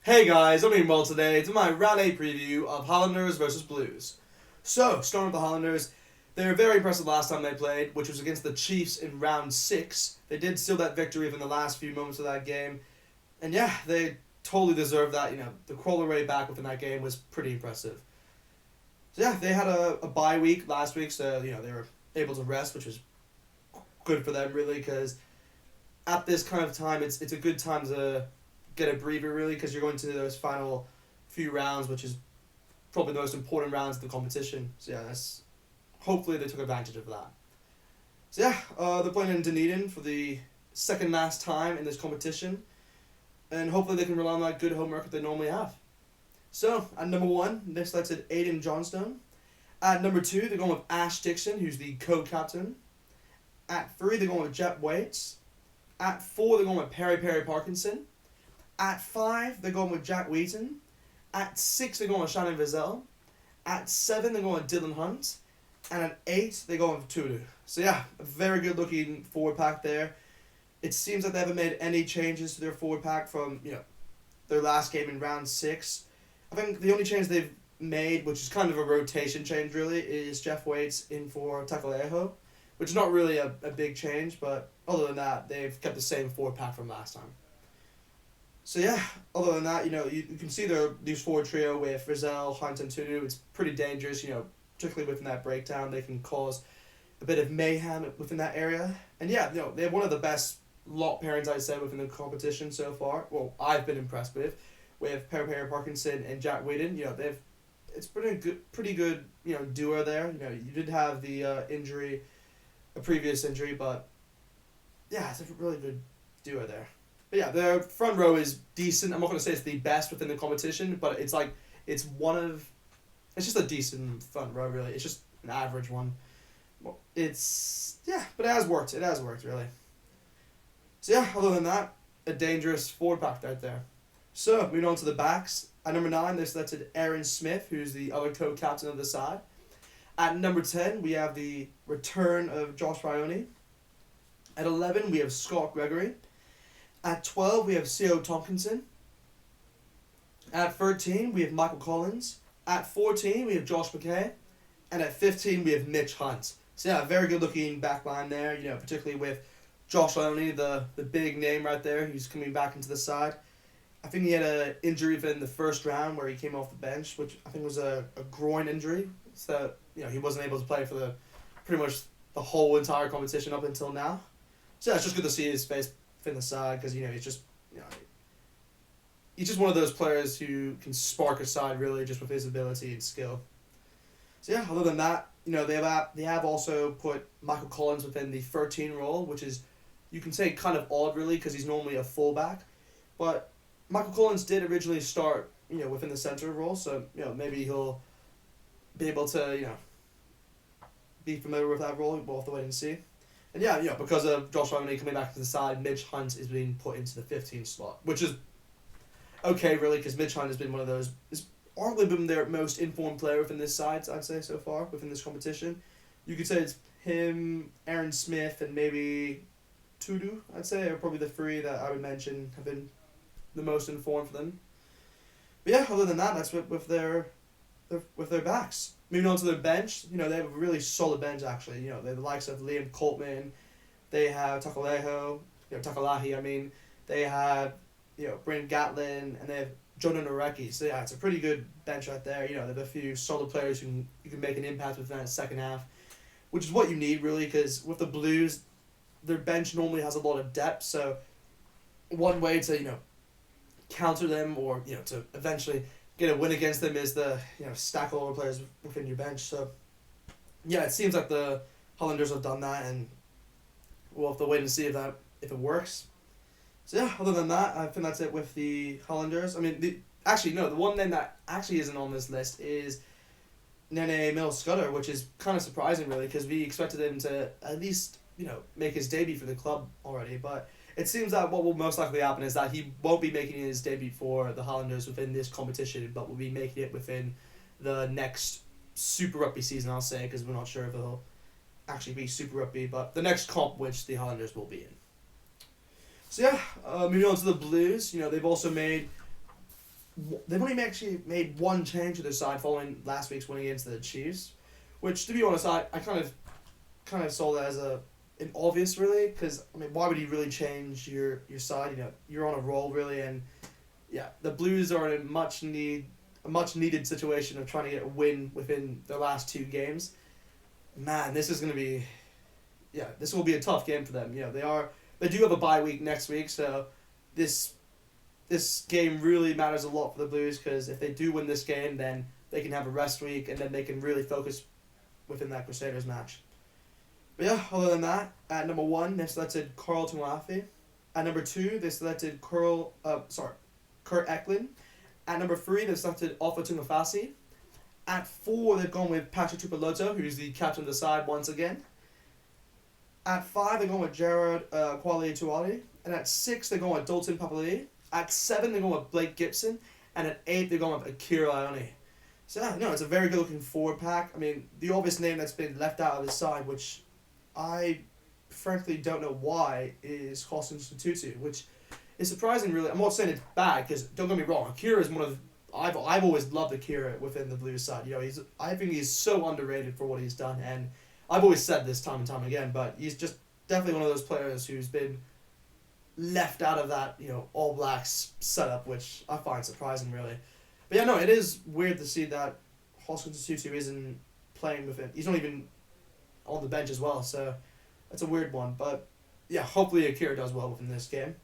Hey guys, I'm doing well today. It's my round 8 preview of Highlanders versus Blues. So, starting with the Highlanders, they were very impressive last time they played, which was against the Chiefs in round 6. They did steal that victory within the last few moments of that game. And yeah, they totally deserved that. The crawler rate back within that game was pretty impressive. So yeah, they had a bye week last week, so they were able to rest, which was good for them really, because at this kind of time, it's a good time to get a breather really, because you're going to those final few rounds, which is probably the most important rounds of the competition. So yeah, hopefully they took advantage of that. So yeah, they're playing in Dunedin for the second last time in this competition, and hopefully they can rely on that good home record they normally have. So at number 1, they selected Aidan Johnstone. At number 2, they're going with Ash Dixon, who's the co-captain. At 3, they're going with Jet Waits. At 4, they're going with Perry Parkinson. At 5, they're going with Jack Wheaton. At 6, they're going with Shannon Vizell. At 7, they're going with Dylan Hunt. And at 8, they're going with Tudu. So yeah, a very good looking forward pack there. It seems like they haven't made any changes to their forward pack from their last game in round 6. I think the only change they've made, which is kind of a rotation change really, is Jeff Waits in for Takaleho, which is not really a big change, but other than that, they've kept the same forward pack from last time. So yeah, other than that, you can see their loose forward trio with Rizal, Hunt, and Tudu. It's pretty dangerous, particularly within that breakdown. They can cause a bit of mayhem within that area. And yeah, they have one of the best lock pairings, I'd say, within the competition so far. Well, I've been impressed with Perry Parkinson and Jack Whedon. It's pretty good, duo there. You did have the a previous injury, but yeah, it's a really good duo there. But yeah, their front row is decent. I'm not going to say it's the best within the competition, but it's just a decent front row, really. It's just an average one. But it has worked. It has worked, really. So yeah, other than that, a dangerous forward pack right there. So, moving on to the backs. At number 9, they selected Aaron Smith, who's the other co-captain of the side. At number 10, we have the return of Josh Ioane. At 11, we have Scott Gregory. At 12, we have C.O. Tompkinson. At 13, we have Michael Collins. At 14, we have Josh McKay. And at 15, we have Mitch Hunt. So yeah, very good looking back line there, particularly with Josh Ioane, the big name right there, who's coming back into the side. I think he had an injury in the first round where he came off the bench, which I think was a groin injury. So he wasn't able to play for pretty much the whole entire competition up until now. So yeah, it's just good to see his face in the side, because he's just one of those players who can spark a side really just with his ability and skill. So yeah, other than that, they have also put Michael Collins within the 13 role, which is, you can say, kind of odd really, because he's normally a fullback, but Michael Collins did originally start within the center role, so maybe he'll be able to be familiar with that role. We'll have to wait and see. And yeah, because of Josh Ioane coming back to the side, Mitch Hunt is being put into the 15 slot, which is okay, really, because Mitch Hunt has been one of those, has arguably been their most informed player within this side, I'd say, so far, within this competition. You could say it's him, Aaron Smith, and maybe Tudu, I'd say, are probably the 3 that I would mention have been the most informed for them. But yeah, other than that, that's with their backs. Moving on to their bench, they have a really solid bench actually. They have the likes of Liam Coltman, they have Takalahi, I mean, they have Bryn Gatlin, and they have Jordan Orecki. So yeah, it's a pretty good bench right there. They have a few solid players who you can make an impact with that second half, which is what you need really, because with the Blues, their bench normally has a lot of depth. So one way to counter them, or to eventually get a win against them, is the stack all the players within your bench. So yeah, it seems like the Highlanders have done that, and we'll have to wait and see if it works. So yeah, other than that, I think that's it with the Highlanders. I mean, the one name that actually isn't on this list is Nene Mills-Scudder, which is kind of surprising really, because we expected him to at least make his debut for the club already, but it seems that what will most likely happen is that he won't be making his debut for the Highlanders within this competition, but will be making it within the next Super Rugby season, I'll say, because we're not sure if it'll actually be Super Rugby, but the next comp which the Highlanders will be in. So yeah, moving on to the Blues, they've also made they've only actually made one change to their side following last week's win against the Chiefs, which, to be honest, I kind of saw that as an obvious, really, because I mean, why would you really change your side? You know, you're on a roll, really, and yeah, the Blues are in a much needed situation of trying to get a win within their last two games. Man, this is gonna be, yeah, this will be a tough game for them. You know, they do have a bye week next week, so this game really matters a lot for the Blues, because if they do win this game, then they can have a rest week and then they can really focus within that Crusaders match. But yeah, other than that, at number 1, they selected Carl Tuafi. At number 2, they selected Kurt Eklund. At number 3, they selected Alpha Tungafasi. At 4, they've gone with Patrick Tupeloto, who's the captain of the side once again. At 5, they're going with Jared Kwali Tuali. And at 6, they're going with Dalton Papali. At 7, they're going with Blake Gibson. And at 8, they're going with Akira Ioane. So, yeah, no, it's a very good-looking forward pack. I mean, the obvious name that's been left out of this side, which I frankly don't know why, is Hoskins Tutu, which is surprising, really. I'm not saying it's bad, because don't get me wrong, Akira is one of... I've always loved Akira within the Blues side. You know, I think he's so underrated for what he's done, and I've always said this time and time again, but he's just definitely one of those players who's been left out of that, you know, All Blacks setup, which I find surprising, really. But yeah, no, it is weird to see that Hoskins Tutu isn't playing with it. He's not even on the bench as well, so that's a weird one. But yeah, hopefully Akira does well within this game.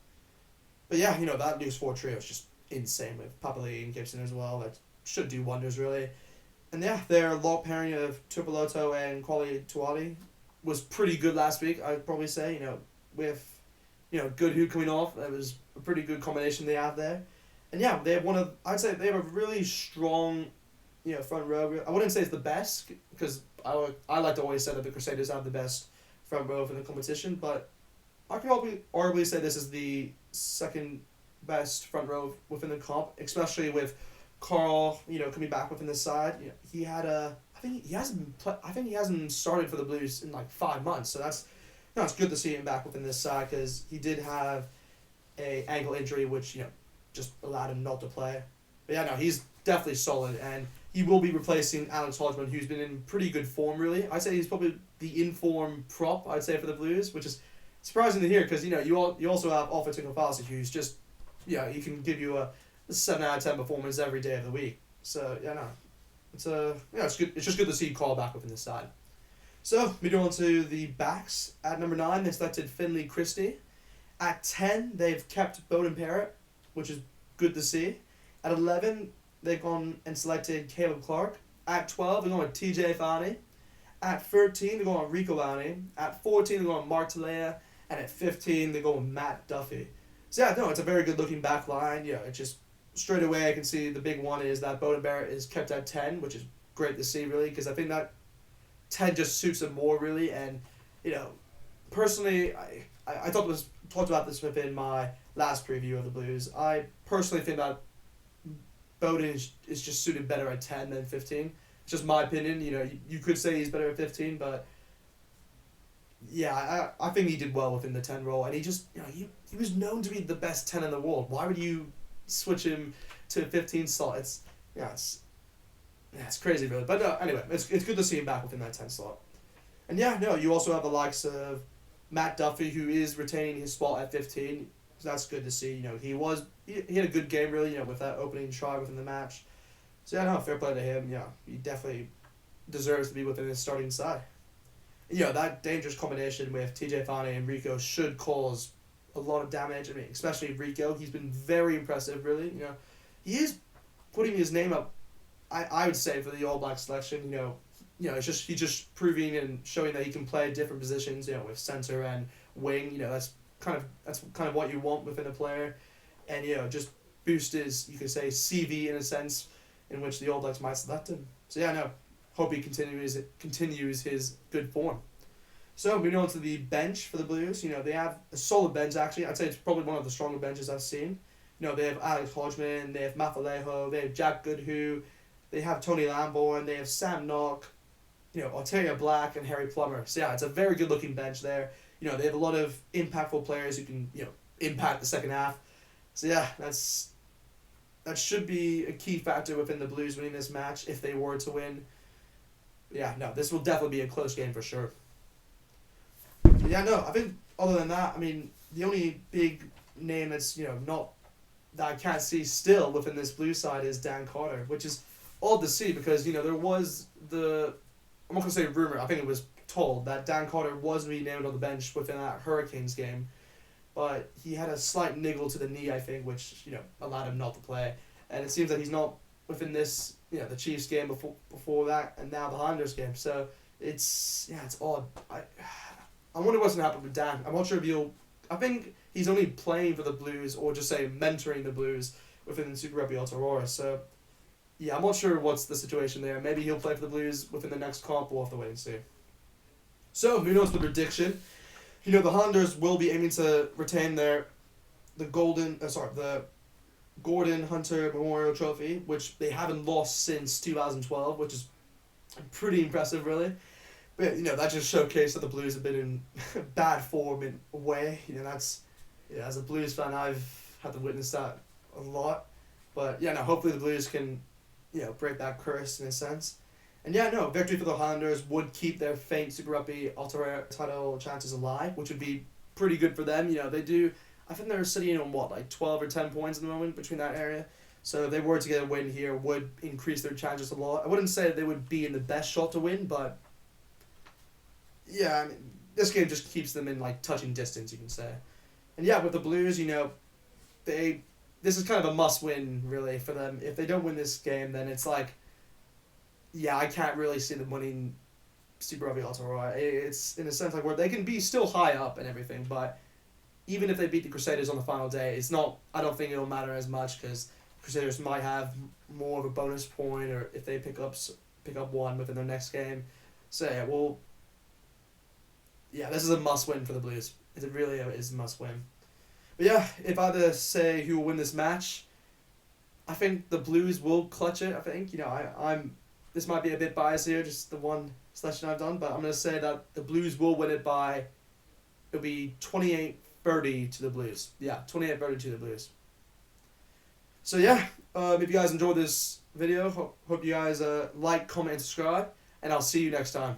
But yeah, you know, that News 4 trio is just insane with Papali and Gibson as well. That should do wonders, really. And yeah, their lock pairing of Tupeloto and Kwali Tuali was pretty good last week, I'd probably say. You know, with, you know, Goodhue coming off, that was a pretty good combination they have there. And yeah, they have I'd say they have a really strong, you know, front row. I wouldn't say it's the best, because I like to always say that the Crusaders have the best front row in the competition, but I can arguably say this is the second best front row within the comp, especially with Carl, you know, coming back within the side. You know, he had I think he hasn't started for the Blues in like 5 months, so it's good to see him back within this side, because he did have a ankle injury which, you know, just allowed him not to play. But yeah, no, he's definitely solid, and he will be replacing Alex Hodgman, who's been in pretty good form, really. I'd say he's probably the in-form prop, I'd say, for the Blues, which is surprising to hear, because, you know, you also have Alpha Tungafasi, who's just, yeah, he can give you a 7 out of 10 performance every day of the week. So yeah, no, it's good. It's just good to see Carl back within the side. So moving on to the backs. At number 9, they selected Finley Christie. At 10, they've kept Bowden Parrott, which is good to see. At 11, they've gone and selected Caleb Clark. At 12, they're going with TJ Fani. At 13, they're going with Rico Fani. At 14, they're going with Mark Talea. And at 15, they're going with Matt Duffy. So yeah, no, it's a very good looking back line. Yeah, it's just straight away I can see the big one is that Bowden Barrett is kept at 10, which is great to see, really, because I think that 10 just suits him more, really. And, you know, personally, I talked about this within my last preview of the Blues. I personally think that Bowden is just suited better at 10 than 15. It's just my opinion. You know, you could say he's better at 15, but yeah, I think he did well within the 10 role, and he just, you know, he was known to be the best 10 in the world. Why would you switch him to a 15 slot? It's crazy, really. But no, anyway, it's good to see him back within that 10 slot. And yeah, no, you also have the likes of Matt Duffy, who is retaining his spot at 15. So that's good to see. You know, he had a good game, really, you know, with that opening try within the match. So yeah, no, fair play to him. Yeah, he definitely deserves to be within his starting side. You know, that dangerous combination with TJ Fani and Rico should cause a lot of damage. I mean, especially Rico. He's been very impressive, really. You know, he is putting his name up, I would say, for the All Black selection. You know, he's just proving and showing that he can play different positions, you know, with center and wing. You know, that's kind of what you want within a player. And, you know, just boost his, you could say, CV in a sense, in which the All Blacks might select him. So yeah, no, hope he continues his good form. So moving on to the bench for the Blues. You know, they have a solid bench, actually. I'd say it's probably one of the stronger benches I've seen. You know, they have Alex Hodgman, they have Mafalejo, they have Jack Goodhue, they have Tony Lamborn, they have Sam Knock, you know, Oteria Black and Harry Plummer. So yeah, it's a very good looking bench there. You know, they have a lot of impactful players who can, you know, impact the second half. So yeah, that should be a key factor within the Blues winning this match if they were to win. Yeah, no, this will definitely be a close game for sure. But yeah, no, I think other than that, I mean, the only big name that's, not that I can't see still within this Blues side is Dan Carter, which is odd to see because, there was I'm not going to say rumor, I think it was told that Dan Carter was being named on the bench within that Hurricanes game, but he had a slight niggle to the knee, I think, which, allowed him not to play. And it seems that he's not within this, the Chiefs game before that, and now the Highlanders game. So it's odd. I wonder what's going to happen with Dan. I'm not sure if I think he's only playing for the Blues or just say mentoring the Blues within the Super Rugby Aotearoa. So yeah, I'm not sure what's the situation there. Maybe he'll play for the Blues within the next comp. We'll have to wait and see. So moving on to the prediction. The Highlanders will be aiming to retain the Gordon Hunter Memorial Trophy, which they haven't lost since 2012, which is pretty impressive, really. But that just showcased that the Blues have been in bad form in a way. That's as a Blues fan, I've had to witness that a lot. But hopefully the Blues can break that curse in a sense. And victory for the Highlanders would keep their faint Super Rugby Aotearoa title chances alive, which would be pretty good for them. They do. I think they're sitting on 12 or 10 points at the moment between that area. So if they were to get a win here, would increase their chances a lot. I wouldn't say they would be in the best shot to win, but yeah, this game just keeps them in touching distance, you can say. And with the Blues, this is kind of a must-win really for them. If they don't win this game, then it's I can't really see them winning Super Rugby Aotearoa. It's in a sense where they can be still high up and everything, but even if they beat the Crusaders on the final day, it's not. I don't think it'll matter as much because Crusaders might have more of a bonus point, or if they pick up one within their next game. So this is a must-win for the Blues. It really is a must-win. But if I had to say who will win this match, I think the Blues will clutch it. I think I'm. This might be a bit biased here, just the one selection I've done, but I'm going to say that the Blues will win it by. It'll be 28-30 to the Blues. 28-30 to the Blues. So if you guys enjoyed this video, hope you guys like, comment, and subscribe, and I'll see you next time.